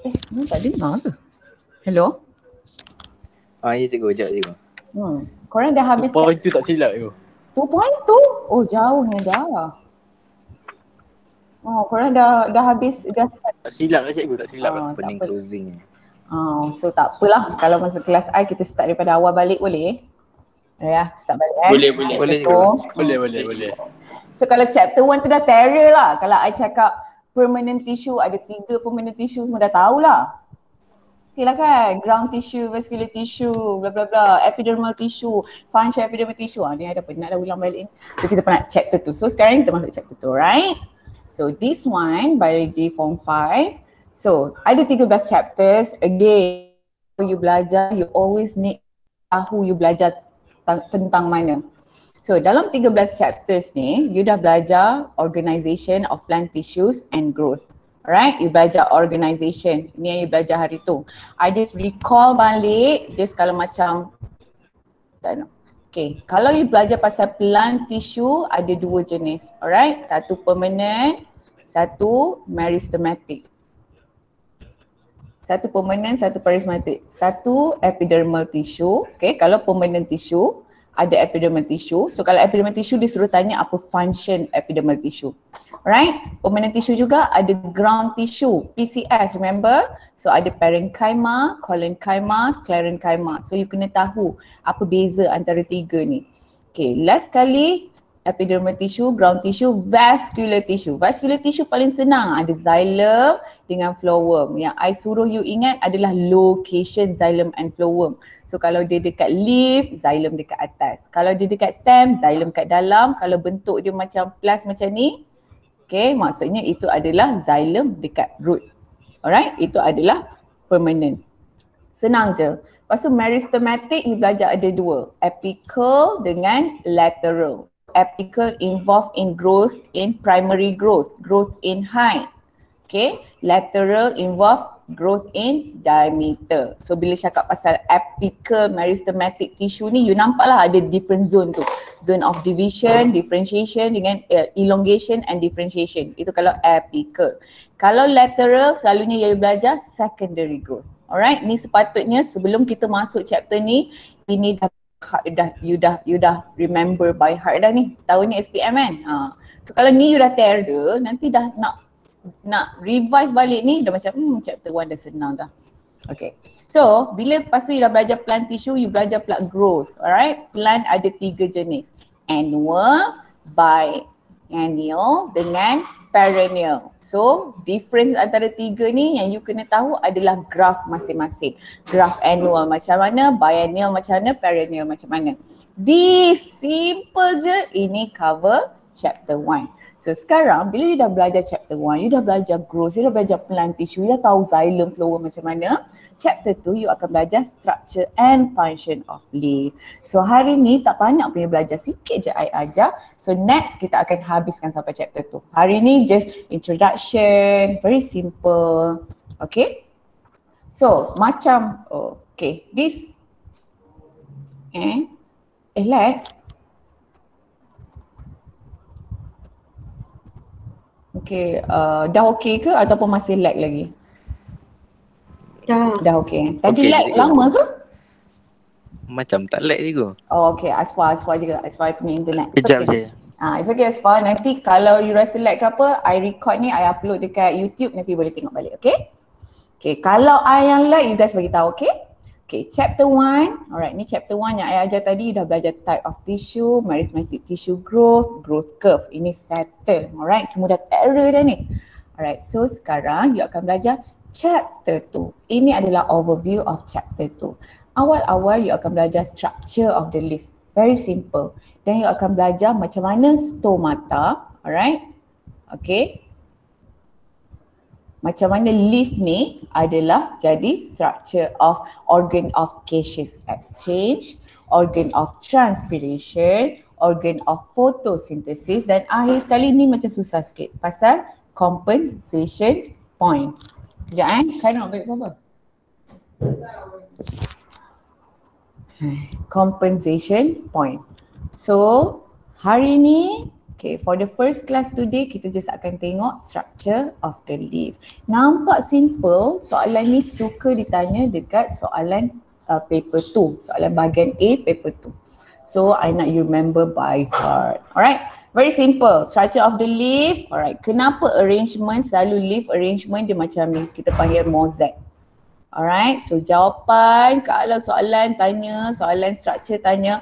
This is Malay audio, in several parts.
Ni tak dengar ke? Hello? Ya cikgu, sekejap. Korang dah habis 2.2 tak silap cikgu. 2.2? Oh jauhnya dah. Oh korang dah habis, dah start. Tak silap lah cikgu, tak silap lah. Opening closing. So tak apalah, kalau masa kelas I kita start daripada awal balik boleh? Ya, start balik Boleh cikgu. So kalau chapter 1 tu dah terror lah. Kalau I cakap permanent tissue, ada 3 permanent tissue semua dah tahulah. Okay lah kan, ground tissue, vascular tissue, bla bla bla, epidermal tissue, function epidermal tissue. Ni I dah penat dah ulang balik ni. So kita pernah chapter tu. So sekarang kita masuk chapter tu, right? So this one, biology form 5. So ada 13 chapters. Again, you belajar, you always need tahu you belajar tentang mana. So dalam 13 chapters ni, you dah belajar organisation of plant tissues and growth. Alright, you belajar organisation. Ni yang you belajar hari tu. I just recall balik, just kalau macam, tak know. Okay, kalau you belajar pasal plant tissue, ada 2 jenis. Alright, satu permanent, satu meristematic. Satu permanent, satu meristematic. Satu epidermal tissue. Okay, kalau permanent tissue, ada epidermal tissue. So kalau epidermal tissue dia suruh tanya apa function epidermal tissue. Alright, permanent tissue juga ada ground tissue, PCS, remember? So ada parenchyma, collenchyma, sclerenchyma. So you kena tahu apa beza antara 3 ni. Okay, last kali epidermal tissue, ground tissue, vascular tissue. Vascular tissue paling senang, ada xylem dengan phloem. Yang I suruh you ingat adalah location xylem and phloem. So kalau dia dekat leaf, xylem dekat atas. Kalau dia dekat stem, xylem kat dalam. Kalau bentuk dia macam plus macam ni, okay, maksudnya itu adalah xylem dekat root. Alright, itu adalah permanent. Senang je. Lepas tu meristematic you belajar ada 2, apical dengan lateral. Apical involved in growth in primary growth in height. Okay, lateral involved growth in diameter. So bila cakap pasal apical meristematic tissue ni, you nampak lah ada different zone tu. Zone of division, differentiation dengan elongation and differentiation. Itu kalau apical. Kalau lateral, selalunya yang you belajar secondary growth. Alright, ni sepatutnya sebelum kita masuk chapter ni, ini you dah remember by heart dah ni. Tahun ni SPM kan? So kalau ni you dah terror, nanti dah nak revise balik ni dah macam chapter 1 dah senang dah. Okay. So bila lepas tu you dah belajar plant tissue, you belajar plant growth. Alright. Plant ada 3 jenis. Annual, biennial dengan perennial. So difference antara 3 ni yang you kena tahu adalah graph masing-masing. Graph annual macam mana, biennial macam mana, perennial macam mana. This simple je, ini cover chapter 1. So sekarang bila you dah belajar chapter 1, you dah belajar growth, you dah belajar plant tissue, you dah tahu xylem, phloem macam mana. Chapter 2 you akan belajar structure and function of leaf. So hari ni tak banyak punya belajar, sikit je I ajar. So next kita akan habiskan sampai chapter 2. Hari ni just introduction, very simple. Okay. So macam, okay, this like okay, dah okay ke ataupun masih lag lagi? Dah okay. Tadi lag lama ke? Macam tak lag juga. Oh okay, Asfar juga. Asfar punya internet. Kejap je. It's okay Asfar. Nanti kalau you rasa lag ke apa, I record ni, I upload dekat YouTube, nanti boleh tengok balik, okay? Okay, kalau I yang lag, you guys bagi tahu, okay? Okay, chapter 1. Alright, ni chapter 1 yang I ajar tadi, you dah belajar type of tissue, meristematic tissue growth curve. Ini settle. Alright, semua dah terror dah ni. Alright, so sekarang you akan belajar chapter 2. Ini adalah overview of chapter 2. Awal-awal you akan belajar structure of the leaf. Very simple. Then you akan belajar macam mana stomata. Alright. Okay. Macam mana leaf ni adalah jadi structure of organ of gaseous exchange, organ of transpiration, organ of photosynthesis, dan akhir sekali ni macam susah sikit pasal compensation point. Sekejap kan nak balik apa? Compensation point. So hari ni Okay, for the first class today, kita just akan tengok structure of the leaf. Nampak simple, soalan ni suka ditanya dekat soalan paper 2, soalan bahagian A paper 2. So, I nak you remember by heart. Alright, very simple. Structure of the leaf. Alright, kenapa arrangement, selalu leaf arrangement dia macam ni, kita panggil mosaic. Alright, so jawapan kalau soalan tanya, soalan structure tanya,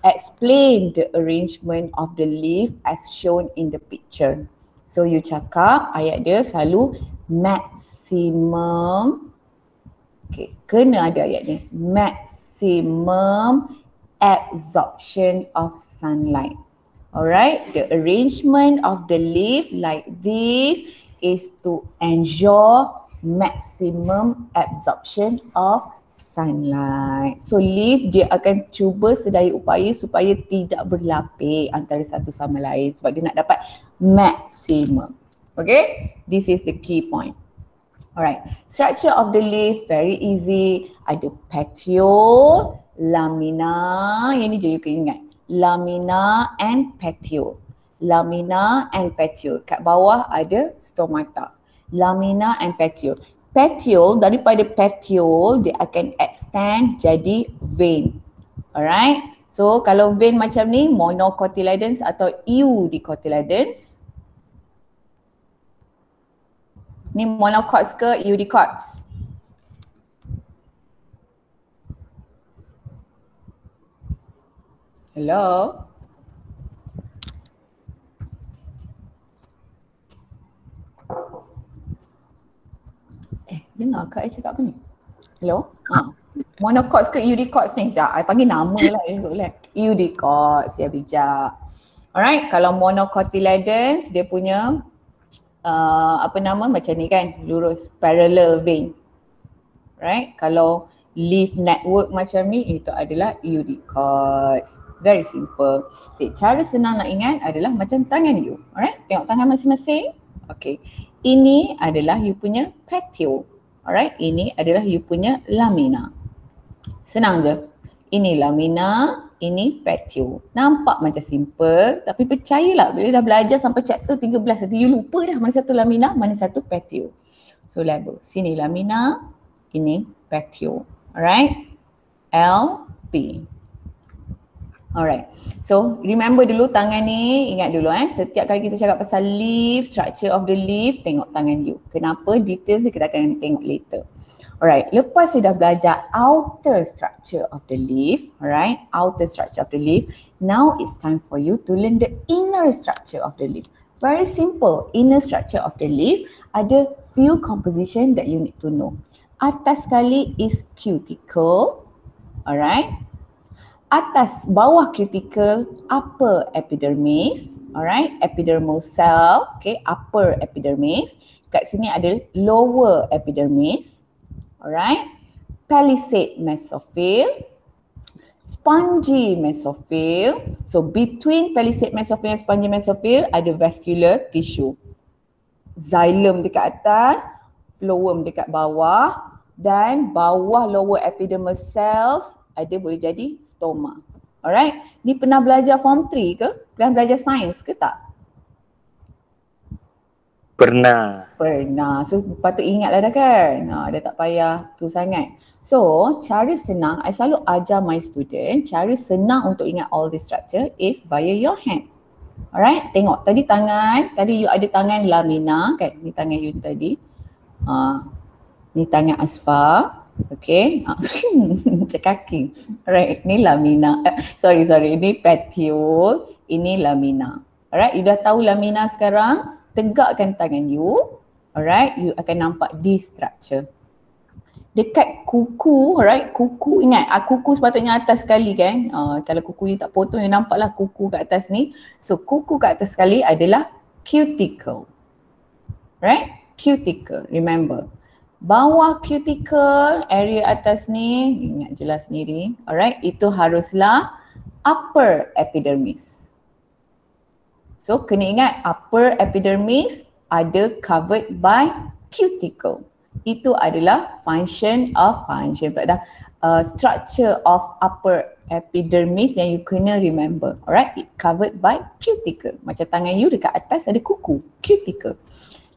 explain the arrangement of the leaf as shown in the picture. So you cakap ayat dia selalu maximum, okay, kena ada ayat ni, maximum absorption of sunlight. Alright, the arrangement of the leaf like this is to ensure maximum absorption of sunlight. So leaf dia akan cuba sedaya upaya supaya tidak berlapik antara satu sama lain sebab dia nak dapat maximum. Okay, this is the key point. Alright, structure of the leaf very easy. Ada petiole, lamina, yang ni je you kena ingat. Lamina and petiole. Lamina and petiole. Kat bawah ada stomata. Lamina and petiole. Petiole, daripada petiole dia akan extend jadi vein. Alright. So kalau vein macam ni, monocotyledons atau eudicotyledons. Ni monocots ke eudicots? Hello? Dengar Kak cakap apa ni? Hello? Monocots ke eudicots ni? Sekejap, I panggil nama lah. Eudicots, ya bijak. Alright, kalau monocotyledons dia punya apa nama macam ni kan, lurus, parallel vein. Right, kalau leaf network macam ni, itu adalah eudicots. Very simple. Cara senang nak ingat adalah macam tangan you. Alright, tengok tangan masing-masing. Okay, ini adalah you punya petiole. Alright, ini adalah you punya lamina. Senang je. Ini lamina, ini petiole. Nampak macam simple, tapi percayalah bila dah belajar sampai chapter 13 nanti you lupa dah mana satu lamina, mana satu petiole. So label. Sini lamina, ini petiole. Alright. LP. Alright. So remember dulu tangan ni, ingat dulu setiap kali kita cakap pasal leaf, structure of the leaf, tengok tangan you. Kenapa? Details kita akan tengok later. Alright, lepas sudah belajar outer structure of the leaf, alright, outer structure of the leaf, now it's time for you to learn the inner structure of the leaf. Very simple, inner structure of the leaf ada few composition that you need to know. Atas sekali is cuticle, alright. Atas bawah cuticle, upper epidermis, alright, epidermal cell, okay, upper epidermis. Kat sini ada lower epidermis, alright, palisade mesophyll, spongy mesophyll. So between palisade mesophyll and spongy mesophyll ada vascular tissue. Xylem dekat atas, phloem dekat bawah, dan bawah lower epidermal cells ada boleh jadi stoma. Alright, ni pernah belajar form 3 ke? Pernah belajar sains ke tak? Pernah. Pernah. So patut ingatlah dah kan? Dah tak payah tu sangat. So cara senang, I selalu ajar my student, cara senang untuk ingat all this structure is via your hand. Alright, tengok tadi tangan, tadi you ada tangan lamina kan? Ni tangan you tadi. Ni tangan Asfa. Okay, macam kaki. Alright, ni lamina. Sorry, ini petiole, ini lamina. Alright, you dah tahu lamina sekarang, tegakkan tangan you. Alright, you akan nampak this structure. Dekat kuku, alright, kuku ingat, kuku sepatutnya atas sekali kan. Kalau kuku you tak potong, you nampaklah kuku kat atas ni. So kuku kat atas sekali adalah cuticle. Right, cuticle, remember. Bawah cuticle, area atas ni, ingat jelas sendiri, alright, itu haruslah upper epidermis. So kena ingat upper epidermis ada covered by cuticle. Itu adalah function, structure of upper epidermis yang you kena remember. Alright, it covered by cuticle. Macam tangan you dekat atas ada kuku, cuticle.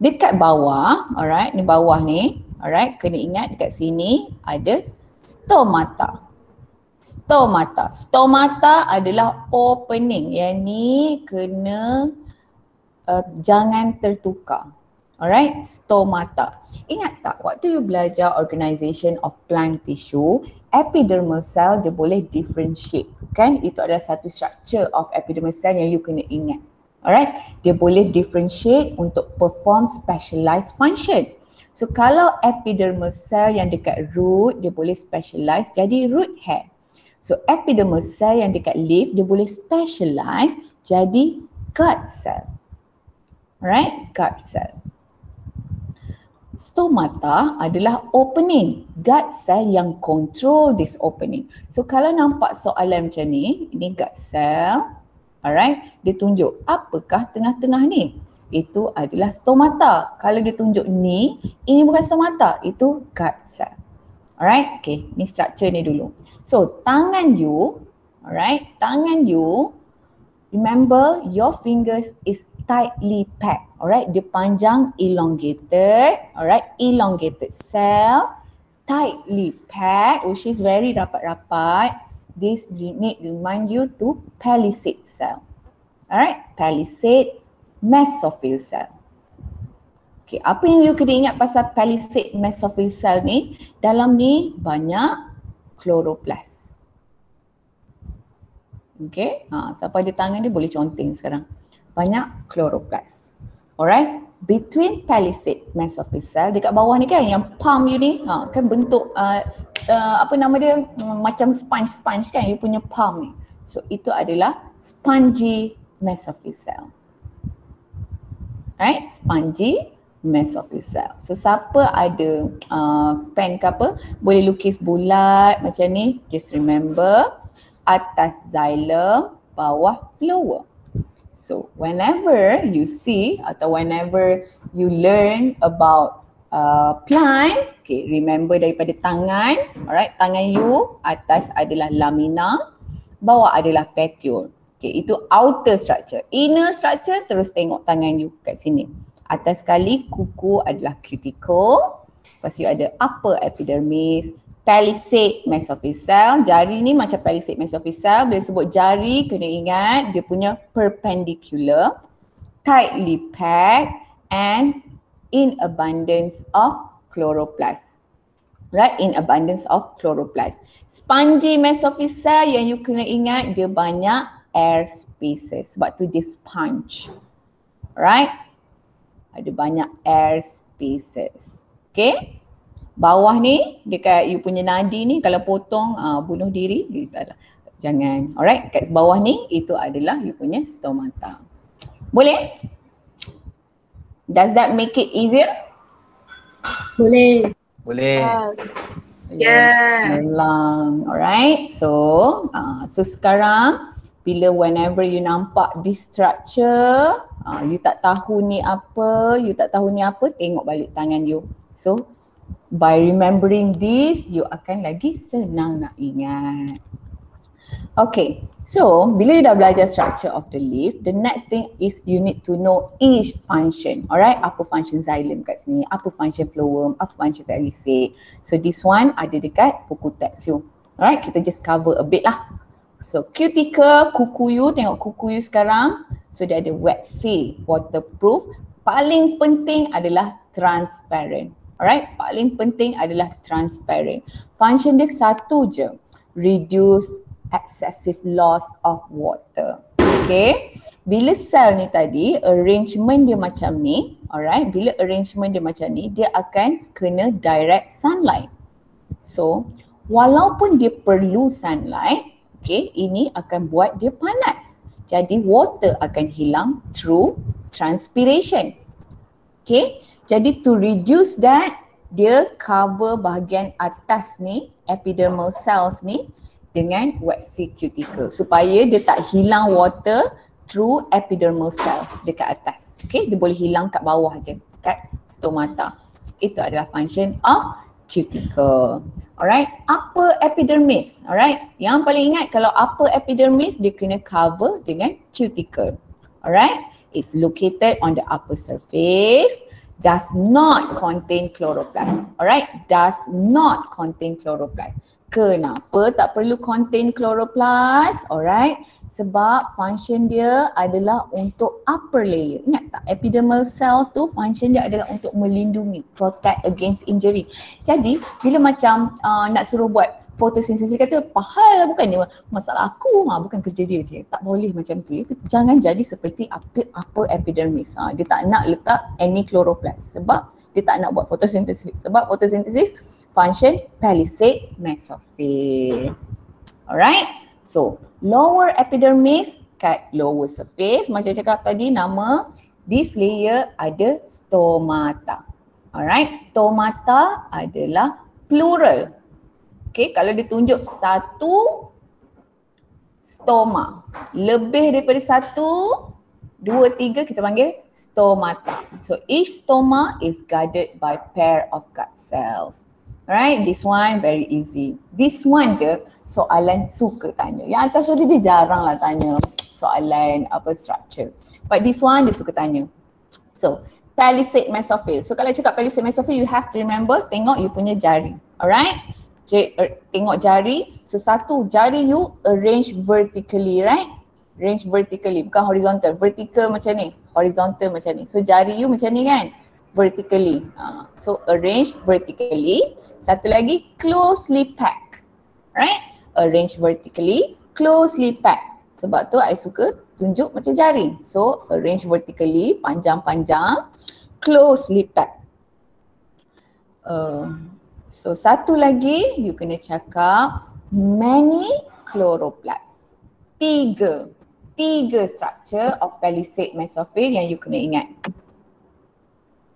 Dekat bawah, alright, ni bawah ni, alright, kena ingat dekat sini ada stomata. Stomata. Stomata adalah opening. Yang ni kena jangan tertukar. Alright, stomata. Ingat tak waktu you belajar organization of plant tissue, epidermal cell dia boleh differentiate, kan? Itu adalah satu structure of epidermal cell yang you kena ingat. Alright, dia boleh differentiate untuk perform specialized function. So kalau epidermal cell yang dekat root dia boleh specialize jadi root hair. So epidermal cell yang dekat leaf dia boleh specialize jadi gut cell. Alright, gut cell. Stomata adalah opening, gut cell yang control this opening. So kalau nampak soalan macam ni, ini gut cell, alright, dia tunjuk apakah tengah-tengah ni? Itu adalah stomata. Kalau dia tunjuk ni, ini bukan stomata, itu gut cell. Alright, okay, ni structure ni dulu. So tangan you, alright, tangan you, remember your fingers is tightly packed. Alright, dia panjang, elongated. Alright, elongated cell, tightly packed, which is very rapat-rapat. This need remind you to palisade cell. Alright, palisade mesophyll cell. Okay, apa yang you kena ingat pasal palisade mesophyll cell ni? Dalam ni banyak chloroplast. Okay, siapa ada tangan dia boleh conteng sekarang. Banyak chloroplast. Alright, between palisade mesophyll cell, dekat bawah ni kan yang palm you ni, kan bentuk apa nama dia, macam sponge kan, you punya palm ni. So itu adalah spongy mesophyll cell. Right, spongy mesophyll cell. So siapa ada pen ke apa, boleh lukis bulat macam ni, just remember atas xylem, bawah phloem. So whenever you see atau whenever you learn about plant, okay, remember daripada tangan, alright, tangan you atas adalah lamina, bawah adalah petiole. Okay, itu outer structure. Inner structure terus tengok tangan you kat sini. Atas sekali kuku adalah cuticle, lepas you ada upper epidermis, palisade mesophyll cell. Jari ni macam palisade mesophyll cell. Bila sebut jari kena ingat dia punya perpendicular, tightly packed and in abundance of chloroplast. Right, in abundance of chloroplast. Spongy mesophyll cell yang you kena ingat dia banyak air spaces. Sebab tu dia sponge. Right, ada banyak air spaces. Okay. Bawah ni dekat you punya nadi ni kalau potong bunuh diri, jangan. Alright, kat bawah ni itu adalah you punya stomata. Boleh? Does that make it easier? Boleh. Boleh. Yes. Alright, so sekarang bila whenever you nampak this structure, you tak tahu ni apa, tengok balik tangan you. So by remembering this, you akan lagi senang nak ingat. Okay, so bila you dah belajar structure of the leaf, the next thing is you need to know each function. Alright, apa function xylem kat sini, apa function phloem, apa function palisade. So this one ada dekat buku teks you. Alright, kita just cover a bit lah. So cuticle, kuku you, tengok kuku you sekarang. So dia ada wet seal, waterproof. Paling penting adalah transparent. Alright, paling penting adalah transparent. Function dia satu je, reduce excessive loss of water. Okay, bila sel ni tadi, arrangement dia macam ni, alright, bila arrangement dia macam ni, dia akan kena direct sunlight. So, walaupun dia perlu sunlight, okay, ini akan buat dia panas. Jadi water akan hilang through transpiration. Okay, jadi to reduce that, dia cover bahagian atas ni, epidermal cells ni dengan wet seal cuticle supaya dia tak hilang water through epidermal cells dekat atas. Okay, dia boleh hilang kat bawah je, kat stomata. Itu adalah function of cuticle. Alright, upper epidermis. Alright, yang paling ingat kalau upper epidermis dia kena cover dengan cuticle. Alright, it's located on the upper surface, does not contain chloroplast. Alright, does not contain chloroplast. Kenapa tak perlu contain chloroplast? Alright, sebab function dia adalah untuk upper layer. Ingat tak, epidermal cells tu function dia adalah untuk melindungi, protect against injury. Jadi bila macam nak suruh buat fotosintesis, kata pahal lah, bukan dia masalah aku, bukan kerja dia je. Tak boleh macam tu. Jangan jadi seperti upper epidermis. Dia tak nak letak any chloroplast sebab dia tak nak buat fotosintesis. Sebab fotosintesis function palisade mesophyll. Alright, so lower epidermis kat lower surface, macam cakap tadi nama this layer ada stomata. Alright, stomata adalah plural. Okay, kalau ditunjuk satu stoma, lebih daripada satu, dua, tiga, kita panggil stomata. So each stoma is guarded by pair of guard cells. Alright, this one very easy. This one je soalan suka tanya. Yang atas tadi dia jarang lah tanya soalan structure. But this one dia suka tanya. So palisade mesophyll. So kalau cakap palisade mesophyll, you have to remember tengok you punya jari. Alright, tengok jari. So satu jari you arrange vertically, right? Arrange vertically, bukan horizontal. Vertical macam ni, horizontal macam ni. So jari you macam ni kan, vertically. So arrange vertically. Satu lagi, closely pack. Right? Arrange vertically, closely pack. Sebab tu I suka tunjuk macam jari. So arrange vertically, panjang-panjang, closely pack. So satu lagi, you kena cakap many chloroplasts. Tiga structure of palisade mesophyll yang you kena ingat.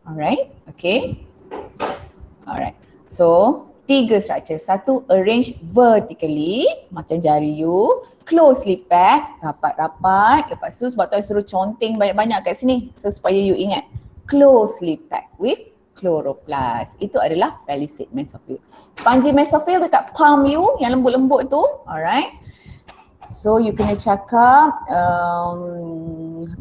Alright, okay. Alright. So, tiga structure. Satu, arrange vertically, macam jari you. Closely pack, rapat-rapat. Lepas tu sebab tu I suruh conteng banyak-banyak kat sini. So, supaya you ingat. Closely pack with chloroplast. Itu adalah palisade mesophyll. Spongy mesophyll dekat palm you, yang lembut-lembut tu. Alright. So, you kena cakap,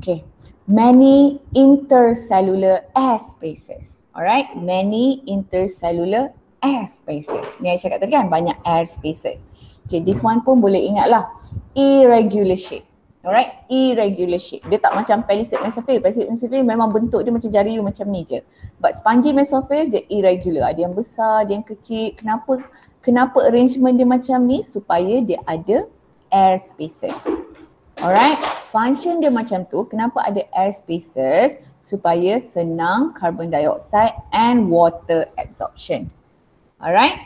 okay. Many intercellular air spaces. Alright, many intercellular air spaces. Ni saya cakap tadi kan, banyak air spaces. Okay, this one pun boleh ingat lah. Irregular shape. Alright, irregular shape. Dia tak macam palisade mesophyll. Palisade mesophyll memang bentuk dia macam jari you macam ni je. But spongy mesophyll dia irregular. Ada yang besar, ada yang kecil. Kenapa arrangement dia macam ni? Supaya dia ada air spaces. Alright, function dia macam tu. Kenapa ada air spaces? Supaya senang carbon dioxide and water absorption. Alright.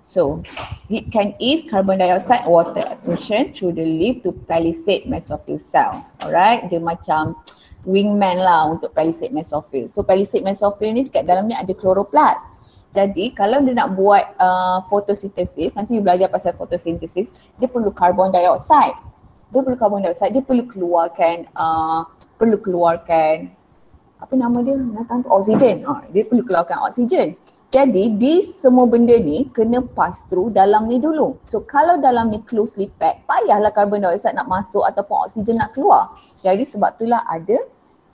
So, it can ease carbon dioxide and water absorption through the leaf to palisade mesophyll cells. Alright, dia macam wingman lah untuk palisade mesophyll. So, palisade mesophyll ni dekat dalam ni ada chloroplast. Jadi, kalau dia nak buat fotosintesis, nanti you belajar pasal fotosintesis, dia perlu carbon dioxide. Dia perlu keluarkan apa nama dia? Oksigen. Dia perlu keluarkan oksigen. Jadi di semua benda ni kena pass through dalam ni dulu. So kalau dalam ni closely packed, payahlah carbon dioxide nak masuk ataupun oksigen nak keluar. Jadi sebab itulah ada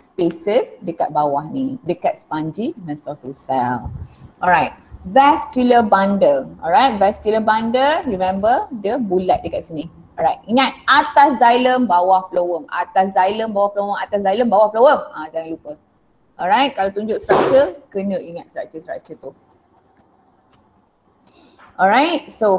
spaces dekat bawah ni, dekat spongy mesophyll cell. Alright, vascular bundle. Alright, vascular bundle, remember dia bulat dekat sini. Alright, ingat atas xylem, bawah phloem. Atas xylem, bawah phloem, atas xylem, bawah phloem. Jangan lupa. Alright, kalau tunjuk structure, kena ingat structure tu. Alright, so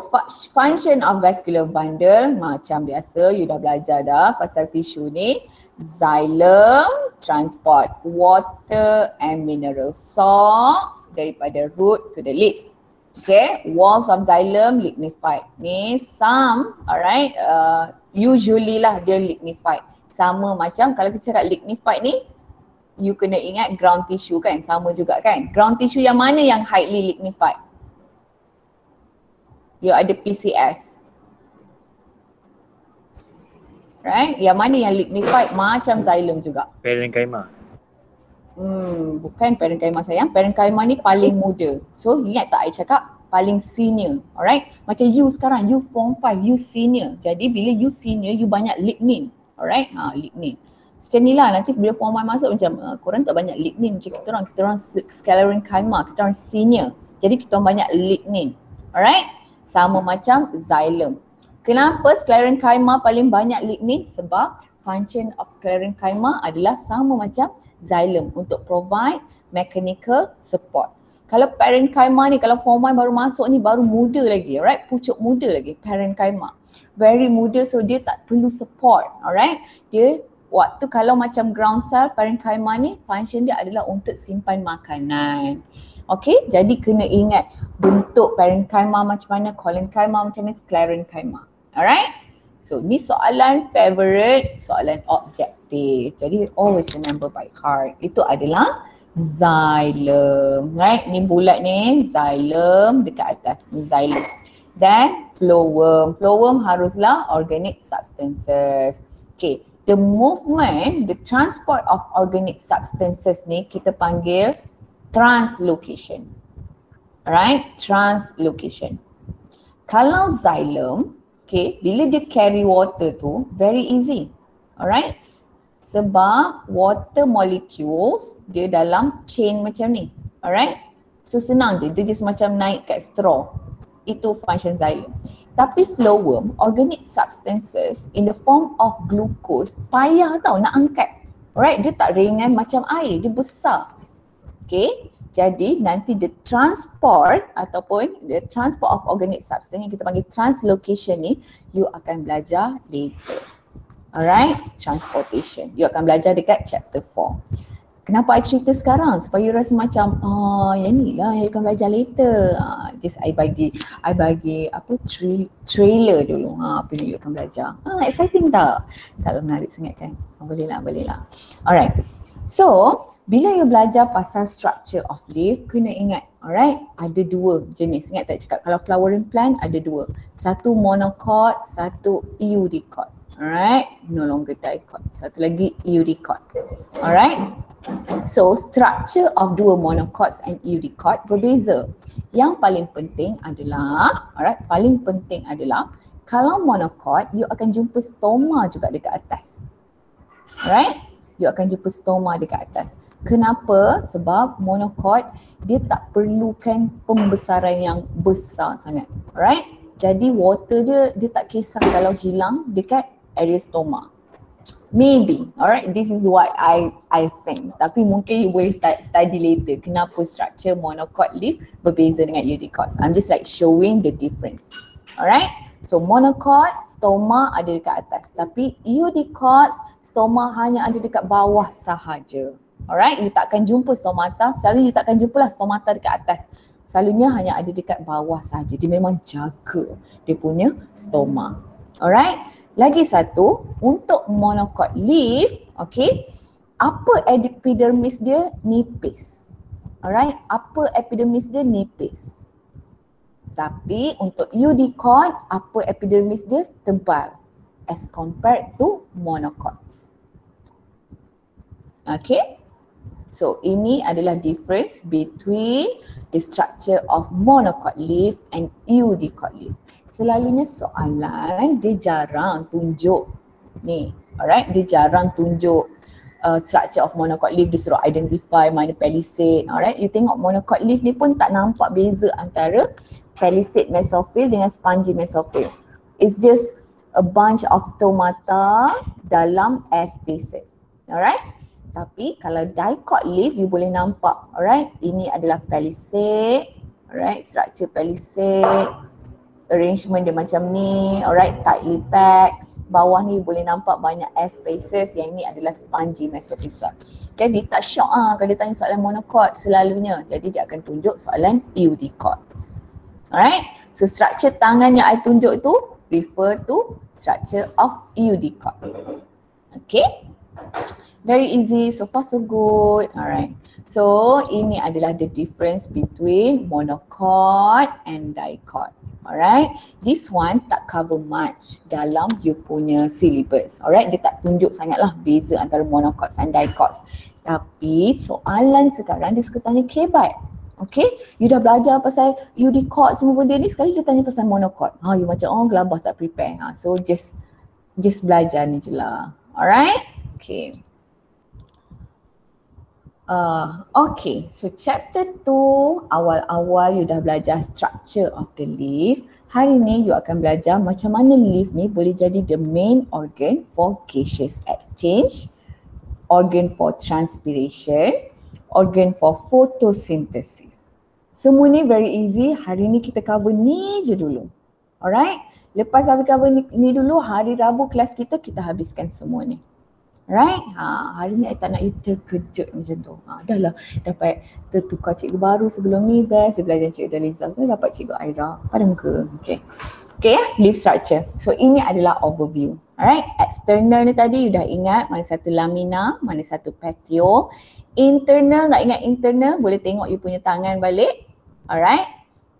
function of vascular bundle macam biasa, you dah belajar dah pasal tisu ni. Xylem transport water and mineral salts daripada root to the leaf. Okay, walls of xylem lignified. Ni some, alright, usually lah dia lignified. Sama macam kalau kita cakap lignified ni, you kena ingat ground tissue kan, sama juga kan. Ground tissue yang mana yang highly lignified? You ada PCS. Right, yang mana yang lignified macam xylem juga? Parenchyma. Bukan parenchyma sayang. Parenchyma ni paling muda. So ingat tak I cakap paling senior. Alright. Macam you sekarang, you form 5, you senior. Jadi bila you senior, you banyak lignin. Alright. Lignin. Macam ni lah, nanti bila form 1 masuk macam korang tak banyak lignin macam kita orang sclerenchyma, kita orang senior. Jadi kita orang banyak lignin. Alright. Sama macam xylem. Kenapa sclerenchyma paling banyak lignin? Sebab function of sclerenchyma adalah sama macam xylem untuk provide mechanical support. Kalau parenchyma ni, kalau form 1 baru masuk ni baru muda lagi, alright? Pucuk muda lagi parenchyma. Very muda, so dia tak perlu support, alright? Dia waktu kalau macam ground cell, parenchyma ni function dia adalah untuk simpan makanan. Okay, jadi kena ingat bentuk parenchyma macam mana, collenchyma macam mana, sclerenchyma. Alright? So ni soalan favorite, soalan objektif. Jadi always remember by heart. Itu adalah xylem. Right? Ni bulat ni, xylem dekat atas. Ni xylem. Dan flowworm. Flowworm haruslah organic substances. Okay. The movement, the transport of organic substances ni kita panggil translocation. Alright? Translocation. Kalau xylem, okay, bila dia carry water tu, very easy. Alright? Sebab water molecules, dia dalam chain macam ni. Alright? So senang je, dia just macam naik kat straw. Itu function xylem. Tapi flowworm, organic substances in the form of glucose, payah tau nak angkat. Alright? Dia tak ringan macam air, dia besar. Okay? Jadi nanti the transport ataupun the transport of organic substance yang kita panggil translocation ni, you akan belajar later. Alright, transportation. You akan belajar dekat chapter 4. Kenapa I cerita sekarang? Supaya you rasa macam, yang ni lah you akan belajar later. Just I bagi apa, trailer dulu. Apa yang you akan belajar. Exciting tak? Tak menarik sangat kan? Boleh lah. Alright. So, bila you belajar pasal structure of leaf, kena ingat, alright, ada dua jenis. Ingat tak cakap kalau flowering plant ada dua. Satu monocot, satu eudicot. Alright, no longer dicot. Satu lagi eudicot. Alright. So, structure of dua monocots and eudicot berbeza. Yang paling penting adalah, alright, paling penting adalah kalau monocot, you akan jumpa stoma juga dekat atas. Alright, you akan jumpa stoma dekat atas. Kenapa? Sebab monocot dia tak perlukan pembesaran yang besar sangat. Alright? Jadi water dia tak kisah kalau hilang dekat area stoma. Maybe. Alright? This is what I think. Tapi mungkin you boleh study later. Kenapa structure monocot leaf berbeza dengan eudicots. I'm just like showing the difference. Alright? So monocot, stoma ada dekat atas. Tapi eudicots, stoma hanya ada dekat bawah sahaja. Alright, you takkan jumpa stomata, selalu you takkan jumpalah stomata dekat atas. Selalunya hanya ada dekat bawah sahaja. Dia memang jaga dia punya stoma. Alright, lagi satu, untuk monocot leaf, okay, upper epidermis dia nipis. Alright, upper epidermis dia nipis. Tapi untuk eudicot, upper epidermis dia tebal as compared to monocots. Okay. So ini adalah difference between the structure of monocot leaf and eudicot leaf. Selalunya soalan dia jarang tunjuk ni, alright, dia jarang tunjuk structure of monocot leaf, dia suruh identify mana palisade, alright. You tengok monocot leaf ni pun tak nampak beza antara palisade mesophyll dengan spongy mesophyll. It's just a bunch of stomata dalam air spaces, alright. Tapi kalau dicot leaf, you boleh nampak, alright, ini adalah palisade, alright, structure palisade, arrangement dia macam ni, alright, tightly packed. Bawah ni boleh nampak banyak air spaces, yang ini adalah spongy mesophyll. Jadi tak syok kalau dia tanya soalan monocot selalunya, jadi dia akan tunjuk soalan eudicots. Alright, so structure tangan yang I tunjuk tu refer to structure of eudicot. Okay. Very easy, so far so good. Alright. So ini adalah the difference between monocot and dicot. Alright. This one tak cover much dalam you punya syllabus. Alright. Dia tak tunjuk sangatlah beza antara monocots and dicots. Tapi soalan sekarang dia suka tanya K-byte. Okay, you dah belajar pasal Unicode semua benda ni, sekali dia tanya pasal monocode. You macam gelabah tak prepare. So just belajar ni je lah. Alright? Okay. Okay, so chapter 2 awal-awal you dah belajar structure of the leaf. Hari ni you akan belajar macam mana leaf ni boleh jadi the main organ for gaseous exchange, organ for transpiration, organ for photosynthesis. Semua ni very easy. Hari ni kita cover ni je dulu. Alright? Lepas habis cover ni dulu, hari Rabu kelas kita habiskan semua ni. Right? Hari ni I tak nak you terkejut macam tu. Dah lah dapat tertukar cikgu baru sebelum ni, best. Dia belajar cikgu Daliza. Sebenarnya dapat cikgu Aira pada muka. Okay. Okay ya, leaf structure. So ini adalah overview. Alright? External ni tadi you dah ingat mana satu lamina, mana satu petiole. Internal, nak ingat internal, boleh tengok you punya tangan balik. Alright?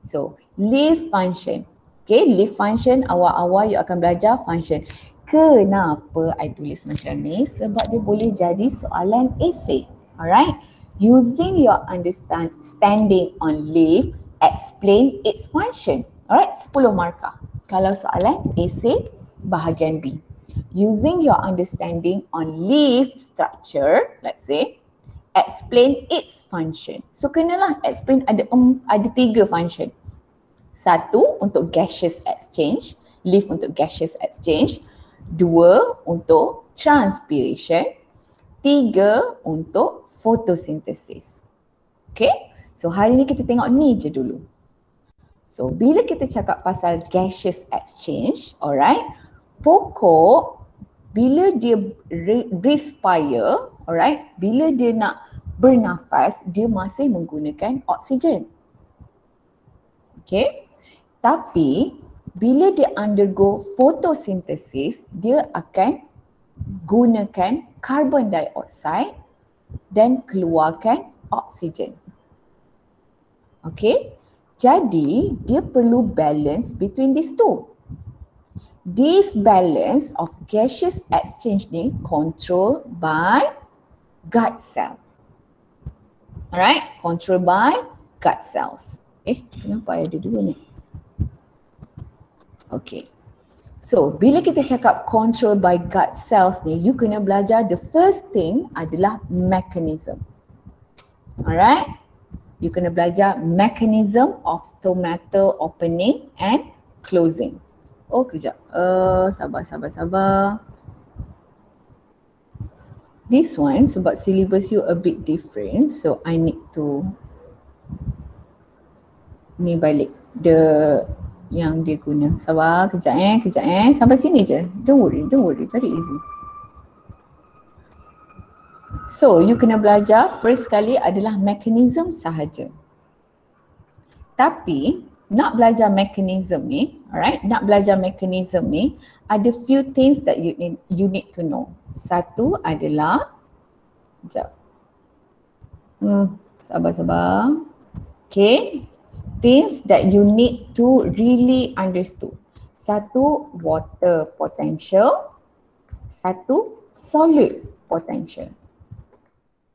So, leaf function. Okay, leaf function, awal-awal you akan belajar function. Kenapa I tulis macam ni? Sebab dia boleh jadi soalan esei. Alright? Using your understanding on leaf, explain its function. Alright, 10 markah. Kalau soalan esei, bahagian B. Using your understanding on leaf structure, let's say, explain its function. So kenalah explain ada 3 function. 1 untuk gaseous exchange, leaf untuk gaseous exchange. 2 untuk transpiration. 3 untuk photosynthesis. Okay? So hari ni kita tengok ni je dulu. So bila kita cakap pasal gaseous exchange, alright, pokok bila dia respire, alright, bila dia nak bernafas, dia masih menggunakan oksigen. Okay? Tapi bila dia undergo photosynthesis, dia akan gunakan carbon dioxide dan keluarkan oksigen. Okay? Jadi dia perlu balance between these two. This balance of gaseous exchange ni controlled by gut cell. Alright, controlled by gut cells. Kenapa ada dua ni? Okay. So, bila kita cakap controlled by gut cells ni, you kena belajar the first thing adalah mechanism. Alright? You kena belajar mechanism of stomatal opening and closing. Oh, kejap. Sabar. This one, sebab syllabus you a bit different, so I need to ni balik yang dia guna. Sabar, kejap. Sampai sini je. Don't worry, very easy. So, you kena belajar first sekali adalah mechanism sahaja. Tapi, nak belajar mechanism ni, alright, ada few things that you need to know. Satu adalah, sabar. Okay, things that you need to really understood. Satu, water potential. Satu, solid potential.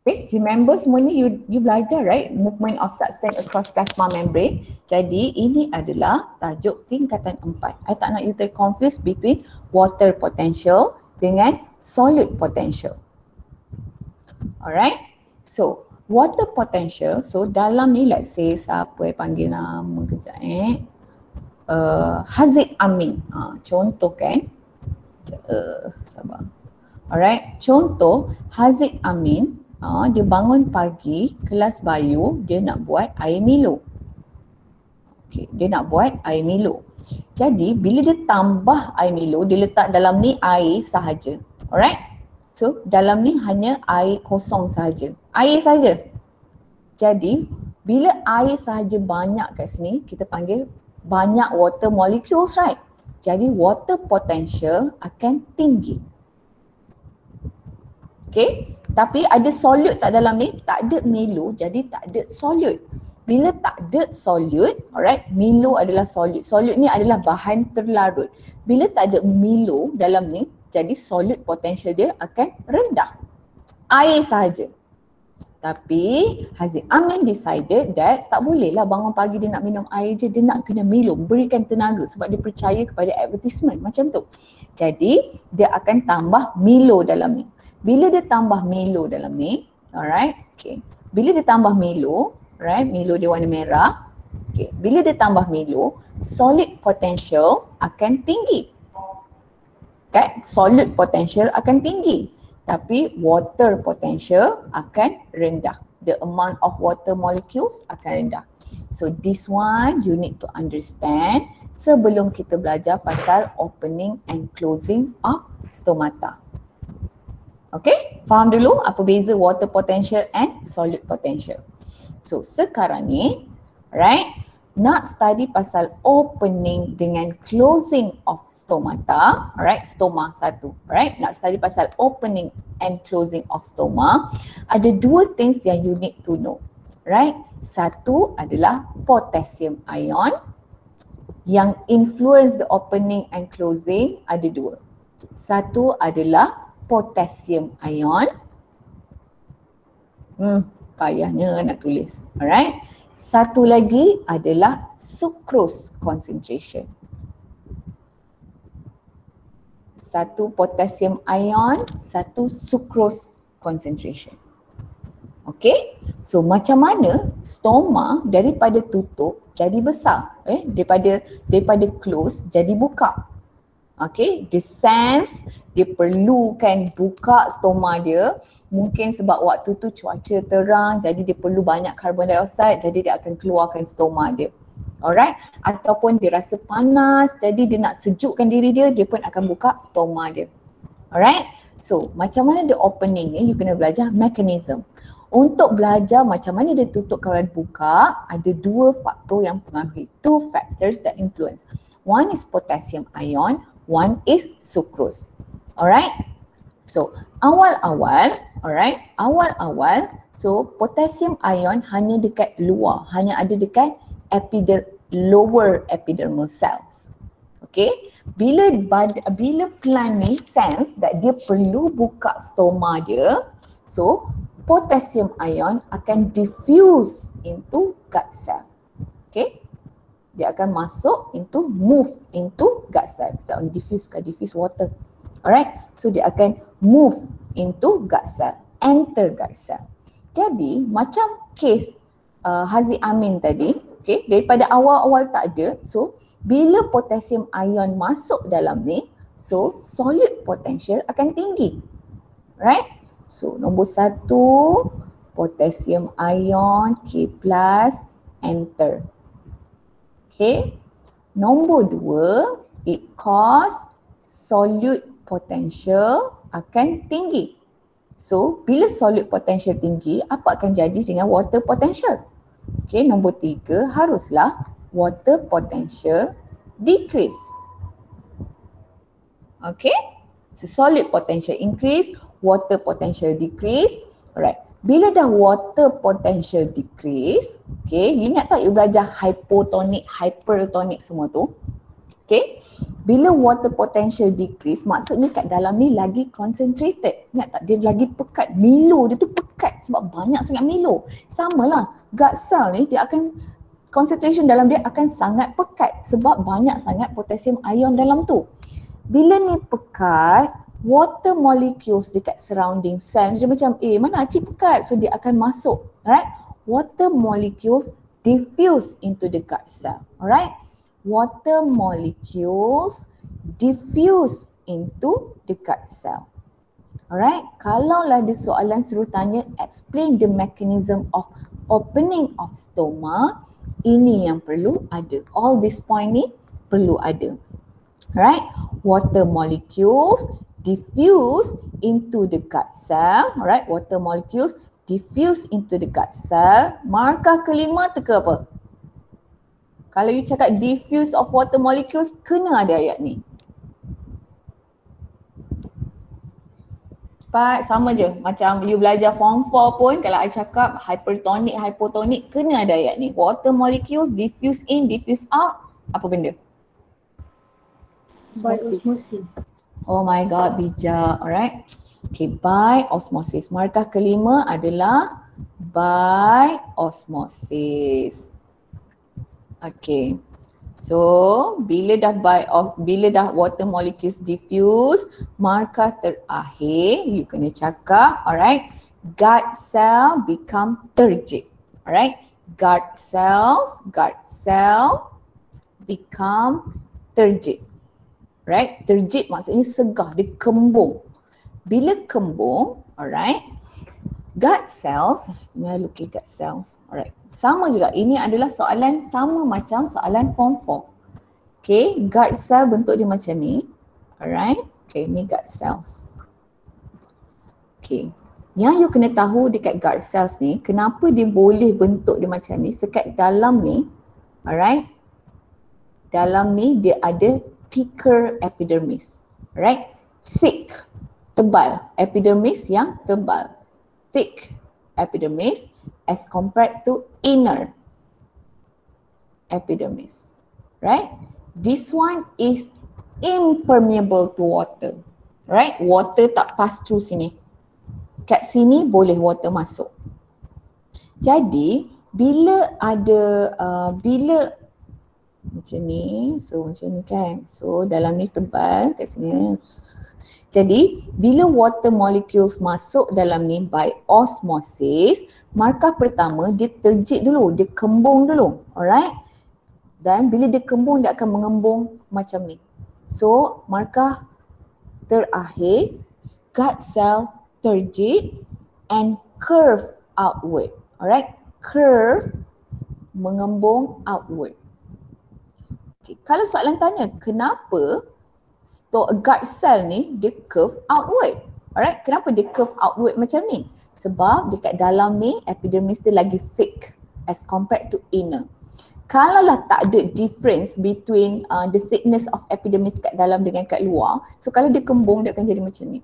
Okay, remember semua ni you belajar, right? Movement of substance across plasma membrane. Jadi ini adalah tajuk tingkatan 4. I tak nak you terconfuse between water potential dengan solid potential. Alright, so water potential, so dalam ni let's say siapa panggil nama kejap Haziq Amin. Contoh kan, sabar. Alright, contoh Haziq Amin, dia bangun pagi kelas bio, dia nak buat air Milo. Okay, dia nak buat air Milo. Jadi bila dia tambah air Milo, dia letak dalam ni air sahaja. Alright, so dalam ni hanya air kosong sahaja, air sahaja. Jadi bila air sahaja banyak kat sini, kita panggil banyak water molecules, right? Jadi water potential akan tinggi. Okay, tapi ada solute tak dalam ni? Tak ada Milo, jadi tak ada solute. Bila tak ada solute, alright, Milo adalah solute. Solute ni adalah bahan terlarut. Bila tak ada Milo dalam ni, jadi solute potential dia akan rendah. Air sahaja. Tapi Haziq Amin decided that tak bolehlah bangun pagi dia nak minum air je, dia nak kena minum, berikan tenaga sebab dia percaya kepada advertisement macam tu. Jadi dia akan tambah Milo dalam ni. Bila dia tambah Milo dalam ni, alright, okay. Bila dia tambah Milo, right, Milo dia warna merah. Okay. Bila dia tambah Milo, solid potential akan tinggi. Okay, solid potential akan tinggi. Tapi water potential akan rendah. The amount of water molecules akan rendah. So this one you need to understand sebelum kita belajar pasal opening and closing of stomata. Okay, faham dulu apa beza water potential and solid potential. So sekarang ni, right, nak study pasal opening dengan closing of stomata, right, stoma satu, right, nak study pasal opening and closing of stoma, ada dua things yang you need to know, right. Satu adalah potassium ion, yang influence the opening and closing ada dua. Satu adalah potassium ion, payahnya nak tulis, alright. Satu lagi adalah sucrose concentration. Satu potassium ion, satu sucrose concentration. Okay, so macam mana stoma daripada tutup jadi besar, daripada close jadi buka. Okay, the sense dia perlukan buka stoma dia, mungkin sebab waktu tu cuaca terang jadi dia perlu banyak carbon dioxide, jadi dia akan keluarkan stoma dia. Alright, ataupun dia rasa panas jadi dia nak sejukkan diri dia, dia pun akan buka stoma dia. Alright, so macam mana dia opening ni, you kena belajar mechanism. Untuk belajar macam mana dia tutup kawan buka, ada dua faktor yang pengaruhi, two factors that influence. One is potassium ion, one is sucrose. Alright, so awal-awal, so potassium ion hanya dekat luar, hanya ada dekat lower epidermal cells. Okay, bila plant ni sense that dia perlu buka stoma dia, so potassium ion akan diffuse into gut cell. Okay, dia akan move into gut cell. Kita diffuse water. Alright, so dia akan move into gut cell, enter gut cell. Jadi macam case Haziq Amin tadi, okay, daripada awal-awal tak ada, so bila potassium ion masuk dalam ni, so solid potential akan tinggi. Right? So nombor satu, potassium ion K+, enter. Okay. Nombor dua, it cause solid potential akan tinggi. So bila solid potential tinggi, apa akan jadi dengan water potential? Okay, nombor tiga, haruslah water potential decrease. Okay, so solid potential increase, water potential decrease. Alright, bila dah water potential decrease, okay, you ingat tak you belajar hypotonic, hypertonic semua tu? Okay, bila water potential decrease, maksudnya kat dalam ni lagi concentrated. Ingat tak, dia lagi pekat. Milo dia tu pekat sebab banyak sangat Milo. Samalah, gut cell ni dia akan, concentration dalam dia akan sangat pekat sebab banyak sangat potassium ion dalam tu. Bila ni pekat, water molecules dekat surrounding cell dia macam, mana Acik pekat? So dia akan masuk, alright? Water molecules diffuse into the gut cell, alright? Water molecules diffuse into the gut cell. Alright, kalaulah di soalan suruh tanya explain the mechanism of opening of stoma, ini yang perlu ada. All this point ni perlu ada. Alright, water molecules diffuse into the gut cell. Alright, water molecules diffuse into the gut cell. Markah kelima teka apa? Kalau you cakap diffuse of water molecules, kena ada ayat ni. Cepat, sama je. Macam you belajar form 4 pun, kalau I cakap hypertonic, hypotonic, kena ada ayat ni. Water molecules diffuse in, diffuse out. Apa benda? By osmosis. Oh my god, bijak. Alright. Okay, by osmosis. Markah kelima adalah By osmosis. Okay. So bila dah water molecules diffuse, markah terakhir you kena cakap, alright, guard cell become turgid. Alright, guard cell become turgid. Right, turgid maksudnya segah, dia kembung. Bila kembung, alright, guard cells, look at guard cells. Alright, sama juga, ini adalah soalan sama macam soalan form 4. Okay, guard cell bentuk dia macam ni. Alright, okay, ni guard cells. Okay, yang you kena tahu dekat guard cells ni, kenapa dia boleh bentuk dia macam ni, sekat dalam ni, alright, dalam ni dia ada thicker epidermis. Alright, thick, tebal, epidermis yang tebal. Thick epidermis as compared to inner epidermis. Right? This one is impermeable to water. Right? Water tak pass through sini. Kat sini boleh water masuk. Jadi bila macam ni, so macam ni kan. So dalam ni tebal, kat sini. Jadi bila water molecules masuk dalam ni by osmosis, markah pertama dia terjit dulu, dia kembung dulu. Alright? Dan bila dia kembung, dia akan mengembung macam ni. So markah terakhir, guard cell terjit and curve outward. Alright? Curve mengembung outward. Okay. Kalau soalan tanya kenapa guard cell ni dia curve outward. Alright, kenapa dia curve outward macam ni? Sebab dekat dalam ni epidermis dia lagi thick as compared to inner. Kalaulah tak ada difference between the thickness of epidermis kat dalam dengan kat luar, so kalau dia kembung dia akan jadi macam ni.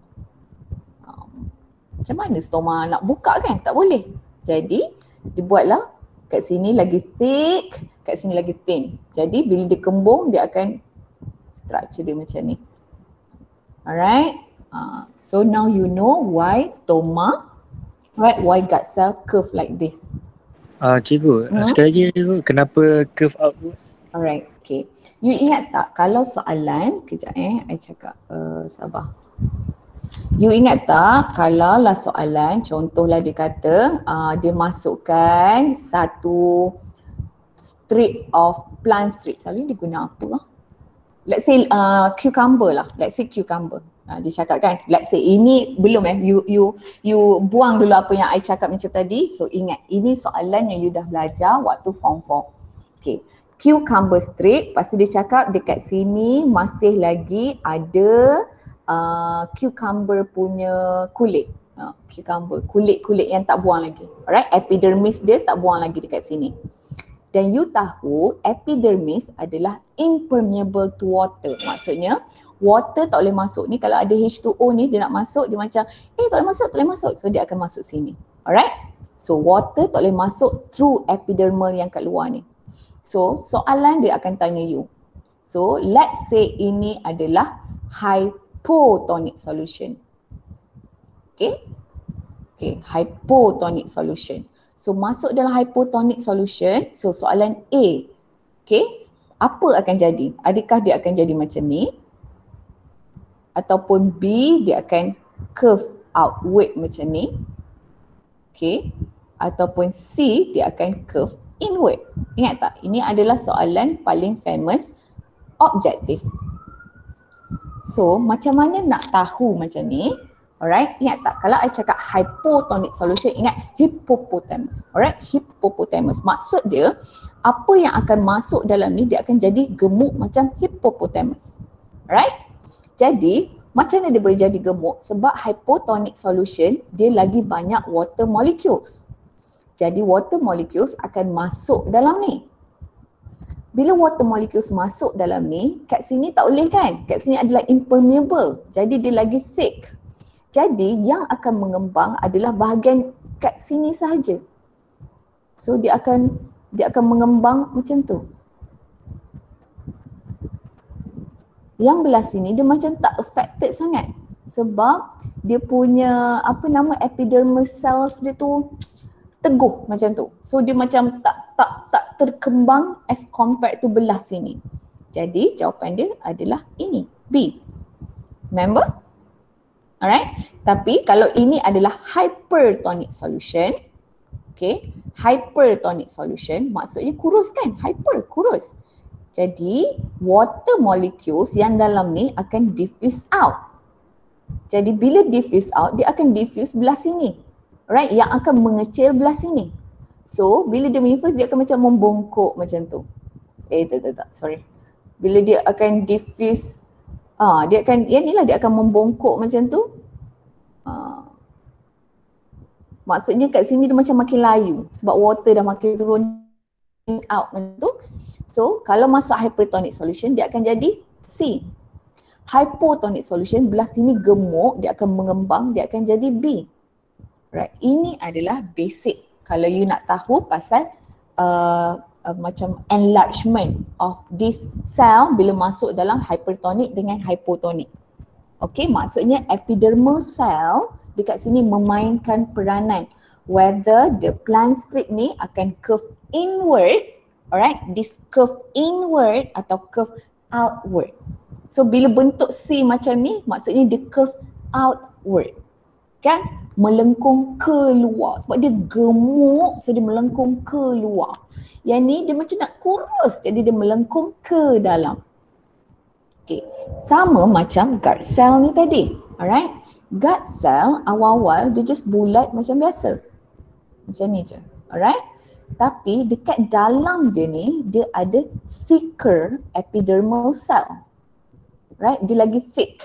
Macam mana stoma nak buka kan? Tak boleh. Jadi dibuatlah kat sini lagi thick, kat sini lagi thin. Jadi bila dia kembung dia akan structure dia macam ni. Alright. So now you know why stoma, right? Why guard cell curve like this. Cikgu, sekali lagi cikgu, kenapa curve outward? Alright, okay. You ingat tak kalau soalan, kejap I cakap, sabar. You ingat tak kalau lah soalan, contohlah dia kata dia masukkan satu strip of plant strip. Selalu dia guna apa lah? Let's say cucumber lah. Let's say cucumber. Dia cakap kan, let's say ini belum you buang dulu apa yang I cakap macam tadi. So ingat, ini soalan yang you dah belajar waktu form 4. Okay, cucumber strip, lepas tu dia cakap dekat sini masih lagi ada cucumber punya kulit. Cucumber, kulit-kulit yang tak buang lagi. Alright, epidermis dia tak buang lagi dekat sini. Dan you tahu epidermis adalah impermeable to water. Maksudnya water tak boleh masuk ni. Kalau ada H2O ni dia nak masuk, dia macam tak boleh masuk. So dia akan masuk sini. Alright. So water tak boleh masuk through epidermal yang kat luar ni. So soalan dia akan tanya you. So let's say ini adalah hypotonic solution. Okay. Okay, hypotonic solution. So masuk dalam hypotonic solution, so soalan A, okay, apa akan jadi? Adakah dia akan jadi macam ni? Ataupun B, dia akan curve outward macam ni? Okay, ataupun C, dia akan curve inward. Ingat tak? Ini adalah soalan paling famous, objektif. So macam mana nak tahu macam ni? Alright, ingat tak? Kalau I cakap hypotonic solution, ingat hippopotamus. Alright, hippopotamus. Maksud dia, apa yang akan masuk dalam ni, dia akan jadi gemuk macam hippopotamus. Alright? Jadi, macam mana dia boleh jadi gemuk? Sebab hypotonic solution, dia lagi banyak water molecules. Jadi, water molecules akan masuk dalam ni. Bila water molecules masuk dalam ni, kat sini tak boleh kan? Kat sini adalah impermeable. Jadi, dia lagi thick. Jadi yang akan mengembang adalah bahagian kat sini sahaja. So dia akan mengembang macam tu. Yang belah sini dia macam tak affected sangat sebab dia punya epidermal cells dia tu teguh macam tu. So dia macam tak terkembang as compared to belah sini. Jadi jawapan dia adalah ini, B. Remember? Alright. Tapi kalau ini adalah hypertonic solution, okay, hypertonic solution maksudnya kurus kan? Hyper, kurus. Jadi water molecules yang dalam ni akan diffuse out. Jadi bila diffuse out, dia akan diffuse belah sini. Right? Yang akan mengecil belah sini. So bila dia diffuse, dia akan macam membongkok macam tu. Tak, sorry. Bila dia akan diffuse, dia akan, yang ni lah dia akan membongkok macam tu. Maksudnya kat sini dia macam makin layu sebab water dah makin turun out macam tu. So kalau masuk hypertonic solution, dia akan jadi C. Hypotonic solution, belah sini gemuk, dia akan mengembang, dia akan jadi B. Right, ini adalah basic kalau you nak tahu pasal macam enlargement of this cell bila masuk dalam hypertonic dengan hypotonic. Okay, maksudnya epidermal cell dekat sini memainkan peranan whether the plant strip ni akan curve inward, alright, this curve inward atau curve outward. So bila bentuk C macam ni, maksudnya dia curve outward, kan? Melengkung keluar. Sebab dia gemuk, so dia melengkung keluar. Yang ni dia macam nak kurus, jadi dia melengkung ke dalam. Okay, sama macam guard cell ni tadi, alright? Guard cell awal-awal dia just bulat macam biasa. Macam ni je, alright? Tapi dekat dalam dia ni, dia ada thicker epidermal cell. Right, dia lagi thick.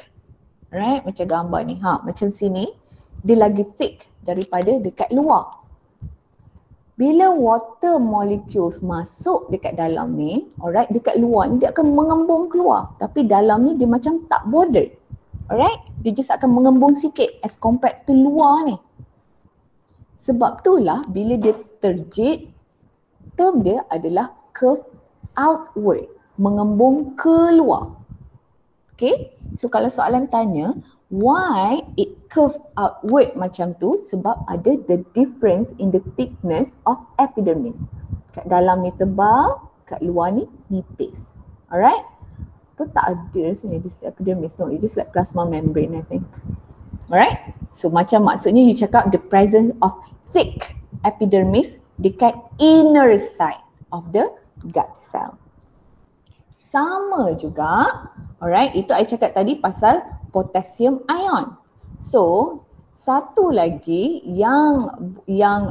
Right, macam gambar ni. Macam sini, dia lagi thick daripada dekat luar. Bila water molecules masuk dekat dalam ni, alright, dekat luar ni dia akan mengembung keluar. Tapi dalam ni dia macam tak bordered. Alright, dia just akan mengembung sikit as compared to luar ni. Sebab itulah bila dia terjit, term dia adalah curve outward, mengembung keluar. Okay, so kalau soalan tanya why it curve outward macam tu, sebab ada the difference in the thickness of epidermis. Kat dalam ni tebal, kat luar ni nipis. Alright, tu tak ada sini this epidermis, no, it's just like plasma membrane I think. Alright, so macam maksudnya you cakap the presence of thick epidermis dekat inner side of the gut cell. Sama juga, alright, itu I cakap tadi pasal potassium ion. So, satu lagi yang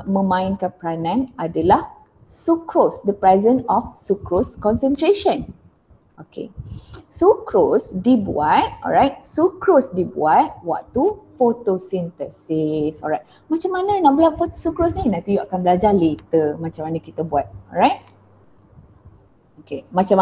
memainkan peranan adalah sucrose, the presence of sucrose concentration. Okay, sucrose dibuat, alright, sucrose dibuat waktu fotosintesis, alright. Macam mana nak buat sucrose ni? Nanti you akan belajar later macam mana kita buat, alright. Okay, macam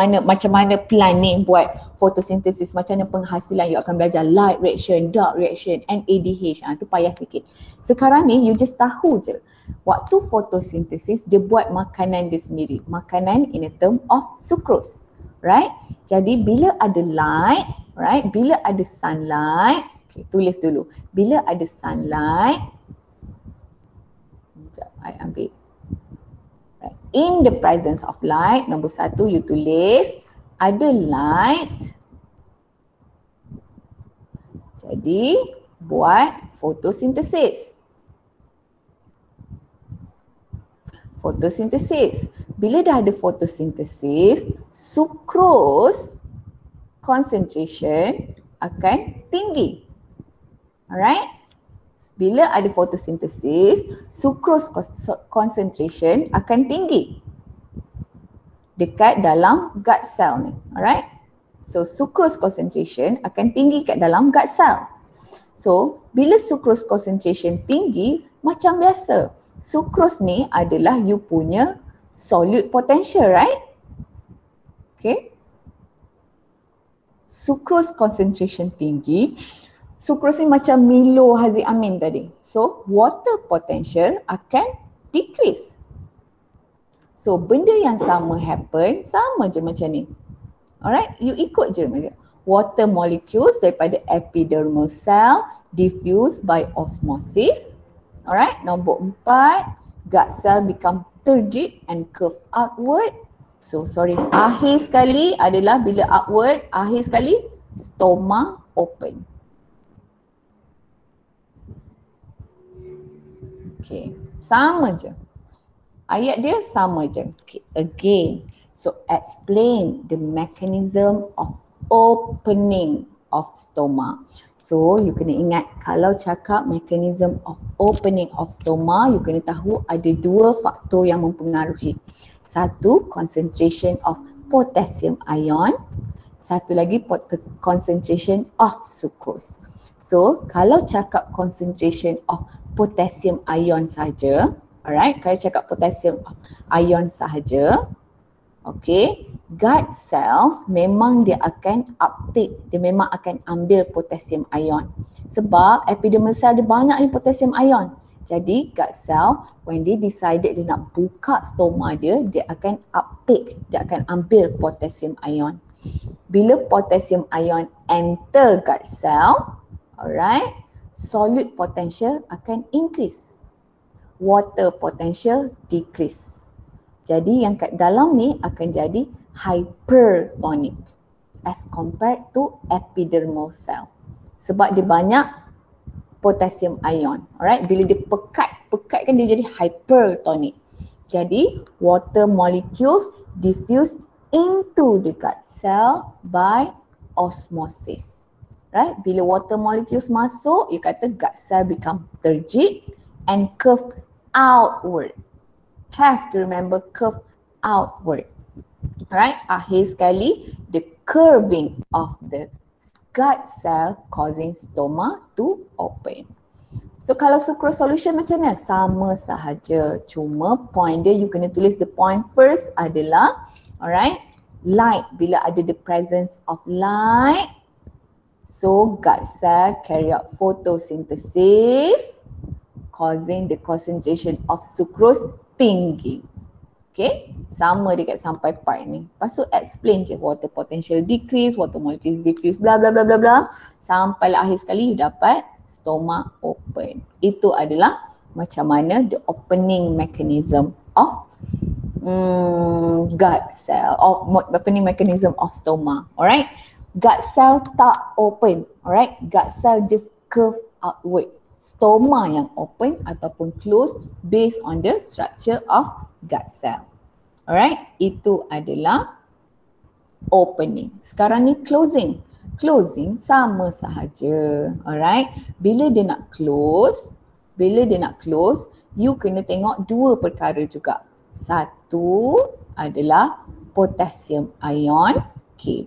mana plant ni buat fotosintesis, macam mana penghasilan, you akan belajar light reaction, dark reaction, NADH, tu payah sikit. Sekarang ni you just tahu je, waktu fotosintesis dia buat makanan dia sendiri, makanan in a term of sucrose, right? Jadi bila ada light, right, bila ada sunlight, okay, tulis dulu, bila ada sunlight, sekejap, I ambil. In the presence of light, nombor 1 you tulis ada light, jadi buat fotosintesis. Fotosintesis, bila dah ada fotosintesis, sucrose concentration akan tinggi. Alright? Bila ada fotosintesis, sucrose concentration akan tinggi dekat dalam gut cell ni. Alright? So sucrose concentration akan tinggi kat dalam gut cell. So bila sucrose concentration tinggi, macam biasa, sucrose ni adalah you punya solute potential, right? Okay. Sucrose concentration tinggi. Sucrose ni macam Milo Haziq Amin tadi. So water potential akan decrease. So benda yang sama happen, sama je macam ni. Alright, you ikut je. Water molecules daripada epidermal cell diffuse by osmosis. Alright, nombor 4, gut cell become turgid and curve outward. So sorry, akhir sekali adalah bila upward, akhir sekali stoma open. Okay, sama je. Ayat dia sama je. Okay, again. So explain the mechanism of opening of stoma. So you kena ingat kalau cakap mechanism of opening of stoma, you kena tahu ada dua faktor yang mempengaruhi. Satu, concentration of potassium ion. Satu lagi concentration of sucrose. So kalau cakap concentration of potassium ion saja, alright, kalau cakap potassium ion sahaja, okay, gut cells memang dia akan uptake, dia memang akan ambil potassium ion. Sebab epidermal cell ada banyak ni potassium ion. Jadi gut cell when they decided dia nak buka stoma dia, dia akan uptake, dia akan ambil potassium ion. Bila potassium ion enter gut cell, alright, solute potential akan increase. Water potential decrease. Jadi yang kat dalam ni akan jadi hypertonic as compared to epidermal cell. Sebab dia banyak potassium ion. Alright, bila dia pekat kan dia jadi hypertonic. Jadi water molecules diffuse into the gut cell by osmosis. Right, bila water molecules masuk, you kata gut cell become turgid and curve outward. Have to remember curve outward. Alright, akhir sekali the curving of the gut cell causing stoma to open. So kalau sucrose solution macam mana? Sama sahaja. Cuma point dia you kena tulis the point first adalah alright, light. Bila ada the presence of light, so gut cell carry out photosynthesis causing the concentration of sucrose tinggi. Okay, sama dekat sampai part ni. Lepas tu explain je water potential decrease, water molecules diffuse, bla bla bla bla bla. Sampai akhir sekali you dapat stoma open. Itu adalah macam mana the opening mechanism of gut cell, opening mechanism of stoma. Alright, gut cell tak open. Alright, gut cell just curve outward. Stoma yang open ataupun close based on the structure of gut cell. Alright, itu adalah opening. Sekarang ni closing. Closing sama sahaja. Alright, bila dia nak close, you kena tengok dua perkara juga. Satu adalah potassium ion K+,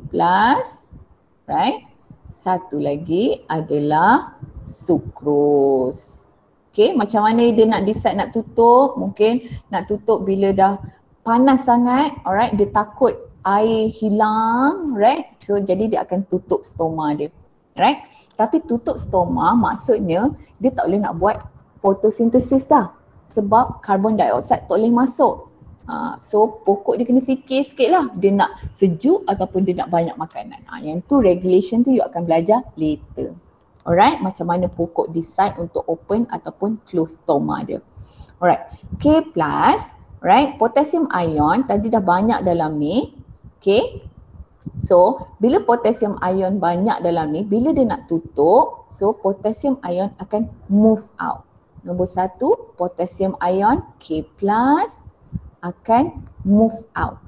right? Satu lagi adalah sucrose. Okay, macam mana dia nak decide nak tutup? Mungkin nak tutup bila dah panas sangat, alright, dia takut air hilang, right? So jadi dia akan tutup stoma dia, right? Tapi tutup stoma maksudnya dia tak boleh nak buat fotosintesis dah. Sebab carbon dioxide tak boleh masuk. So pokok dia kena fikir sikit lah. Dia nak sejuk ataupun dia nak banyak makanan. Yang tu regulation tu you akan belajar later. Alright, macam mana pokok decide untuk open ataupun close stoma dia. Alright, K+, right, potassium ion tadi dah banyak dalam ni. Okay, so bila potassium ion banyak dalam ni, bila dia nak tutup, so potassium ion akan move out. Nombor satu, potassium ion K+ akan move out.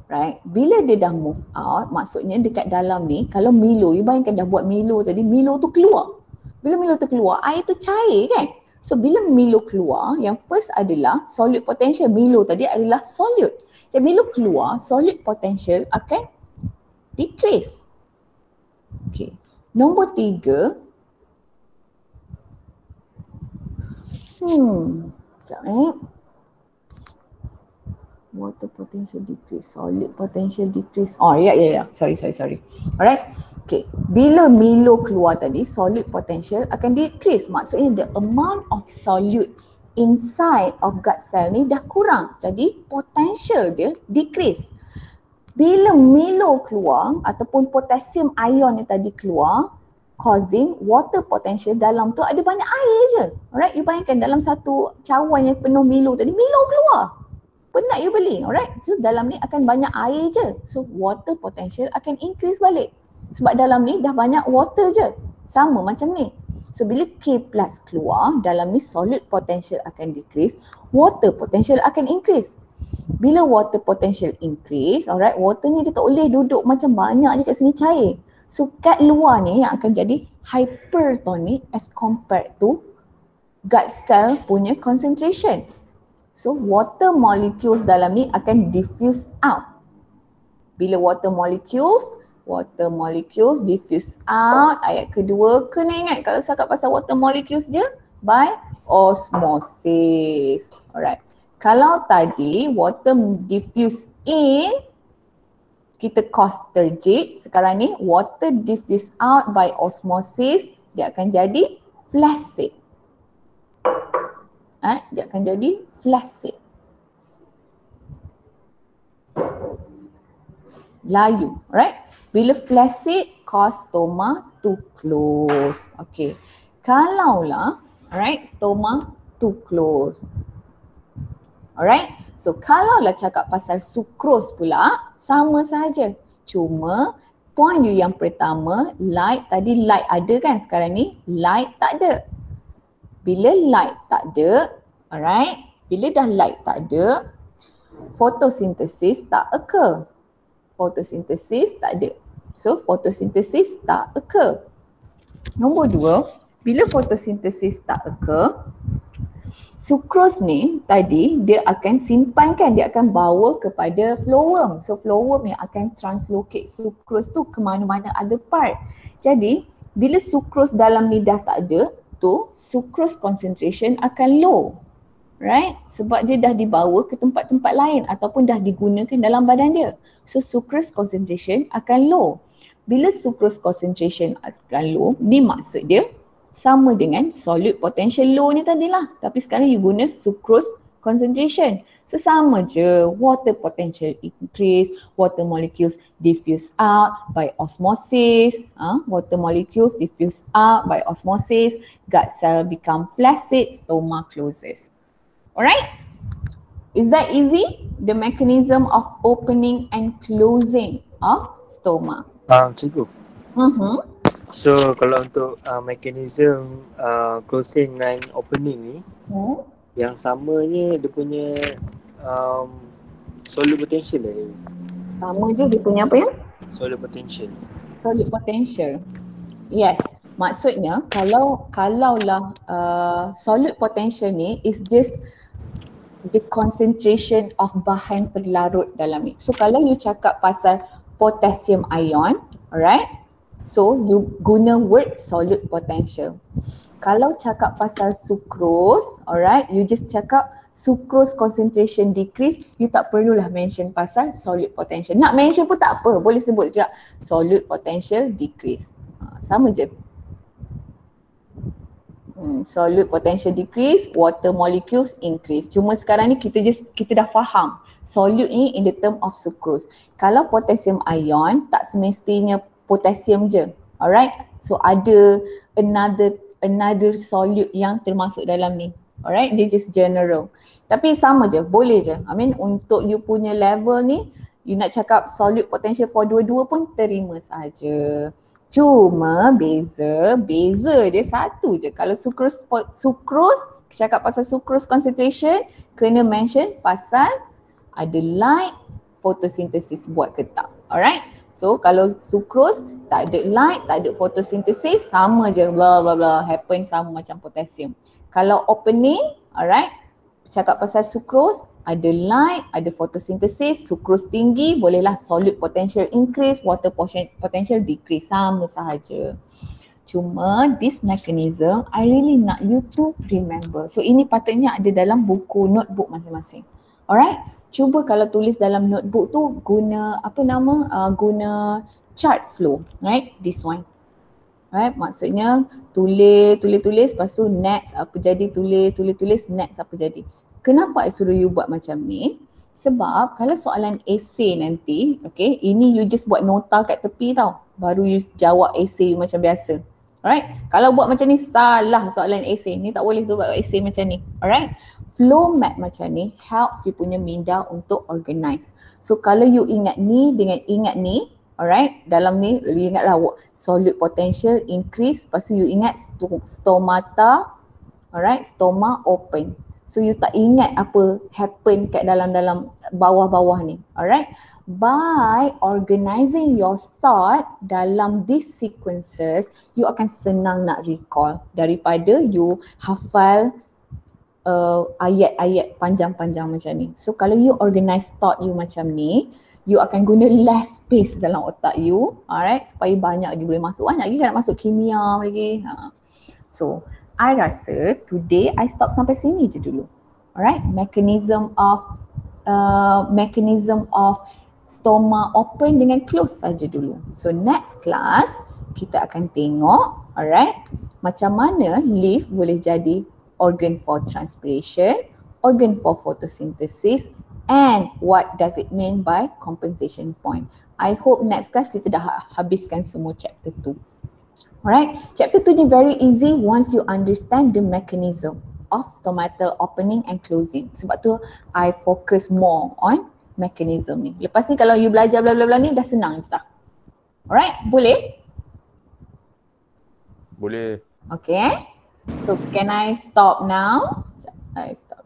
Right, bila dia dah move out, maksudnya dekat dalam ni, kalau Milo, you bayangkan dah buat Milo tadi, Milo tu keluar. Bila Milo tu keluar, air tu cair kan? So bila Milo keluar, yang first adalah solute potential. Milo tadi adalah solute. Jadi Milo keluar, solute potential akan decrease. Okay, nombor 3. Sekejap water potential decrease, solute potential decrease. Oh ya. Sorry. Alright. Okay. Bila Milo keluar tadi, solute potential akan decrease. Maksudnya the amount of solute inside of gut cell ni dah kurang. Jadi potential dia decrease. Bila Milo keluar ataupun potassium ion ni tadi keluar, causing water potential dalam tu ada banyak air je. Alright, you bayangkan dalam satu cawan yang penuh Milo tadi, Milo keluar. Penat you beli, alright? So dalam ni akan banyak air je. So water potential akan increase balik. Sebab dalam ni dah banyak water je. Sama macam ni. So bila K plus keluar, dalam ni solid potential akan decrease, water potential akan increase. Bila water potential increase, alright, water ni dia tak boleh duduk macam banyak je kat sini cair. So kat luar ni yang akan jadi hypertonic as compared to gut cell punya concentration. So water molecules dalam ni akan diffuse out. Bila water molecules diffuse out, ayat kedua kena ingat kalau cakap pasal water molecules je by osmosis. Alright. Kalau tadi water diffuse in, kita cause turgid. Sekarang ni water diffuse out by osmosis, dia akan jadi flaccid. Dia akan jadi flaccid. Layu, right? Bila flaccid, cause stoma to close. Okay. Kalaulah, alright, stoma to close. Alright. So kalaulah cakap pasal sucrose pula, sama saja. Cuma point you yang pertama, light tadi light ada kan, sekarang ni light tak ada. Bila light tak ada, alright, bila dah light tak ada, photosynthesis tak occur. Photosynthesis tak ada. So photosynthesis tak occur. Nombor dua, bila photosynthesis tak occur, sucrose ni tadi dia akan simpankan, dia akan bawa kepada flowworm. So flowworm yang akan translocate sucrose tu ke mana-mana other part. Jadi bila sucrose dalam ni dah tak ada, tu sucrose concentration akan low. Right? Sebab dia dah dibawa ke tempat-tempat lain ataupun dah digunakan dalam badan dia. So sucrose concentration akan low. Bila sucrose concentration akan low, ni maksud dia sama dengan solute potential low ni tadilah. Tapi sekarang you guna sucrose concentration. So sama je, water potential increase, water molecules diffuse out by osmosis. Water molecules diffuse out by osmosis, gut cell become flaccid, stoma closes. Alright? Is that easy? The mechanism of opening and closing of stoma. Cikgu. Mm-hmm. So kalau untuk mechanism closing dan opening ni, yang samanya dia punya solute potential lah. Sama je dia punya apa ya? Solute potential. Solute potential. Yes. Maksudnya kalaulah solute potential ni is just the concentration of bahan terlarut dalam ni. So kalau you cakap pasal potassium ion, alright? So you guna word solute potential. Kalau cakap pasal sucrose, alright, you just cakap sucrose concentration decrease, you tak perlulah mention pasal solute potential. Nak mention pun tak apa, boleh sebut juga solute potential decrease. Sama je. Solute potential decrease, water molecules increase. Cuma sekarang ni kita dah faham solute ni in the term of sucrose. Kalau potassium ion tak semestinya potassium je. Alright? So ada another solute yang termasuk dalam ni. Alright? Dia just general. Tapi sama je, boleh je. I mean untuk you punya level ni, you nak cakap solute potential for dua-dua pun terima saja. Cuma beza dia satu je. Kalau sucrose cakap pasal sucrose concentration, kena mention pasal ada light photosynthesis buat ke tak. Alright? So kalau sucrose tak ada light, tak ada photosynthesis, sama je blah blah blah, happen sama macam potassium. Kalau opening, alright, cakap pasal sucrose, ada light, ada photosynthesis, sucrose tinggi, bolehlah solute potential increase, water potential decrease, sama sahaja. Cuma this mechanism I really nak you to remember. So ini patutnya ada dalam buku notebook masing-masing. Alright? Cuba kalau tulis dalam notebook tu guna guna chart flow, right? This one. Right? Maksudnya tulis, lepas tu next apa jadi, tulis, next apa jadi. Kenapa I suruh you buat macam ni? Sebab kalau soalan essay nanti, okay, ini you just buat nota kat tepi tau. Baru you jawab essay you macam biasa. Alright, kalau buat macam ni salah soalan essay. Ni tak boleh tu buat essay macam ni. Alright, flow map macam ni helps you punya minda untuk organize. So kalau you ingat ni dengan ingat ni, alright, dalam ni you ingatlah solute potential increase, lepas tu you ingat stomata, alright, stoma open. So you tak ingat apa happen kat dalam bawah-bawah ni. Alright, by organizing your thought dalam these sequences, you akan senang nak recall daripada you hafal ayat-ayat panjang-panjang macam ni. So kalau you organize thought you macam ni, you akan guna less space dalam otak you, alright, supaya banyak lagi boleh masuk. Banyak lagi kan nak masuk kimia lagi. So I rasa today I stop sampai sini je dulu. Alright, mechanism of stoma open dengan close saja dulu. So next class kita akan tengok, alright, macam mana leaf boleh jadi organ for transpiration, organ for photosynthesis, and what does it mean by compensation point. I hope next class kita dah habiskan semua chapter 2. Alright, chapter 2 ni very easy once you understand the mechanism of stomatal opening and closing. Sebab tu I focus more on mechanism ni. Lepas ni kalau you belajar bla-bla-bla ni dah senang je tak? Alright, boleh? Boleh. Okay. So can I stop now? I stop.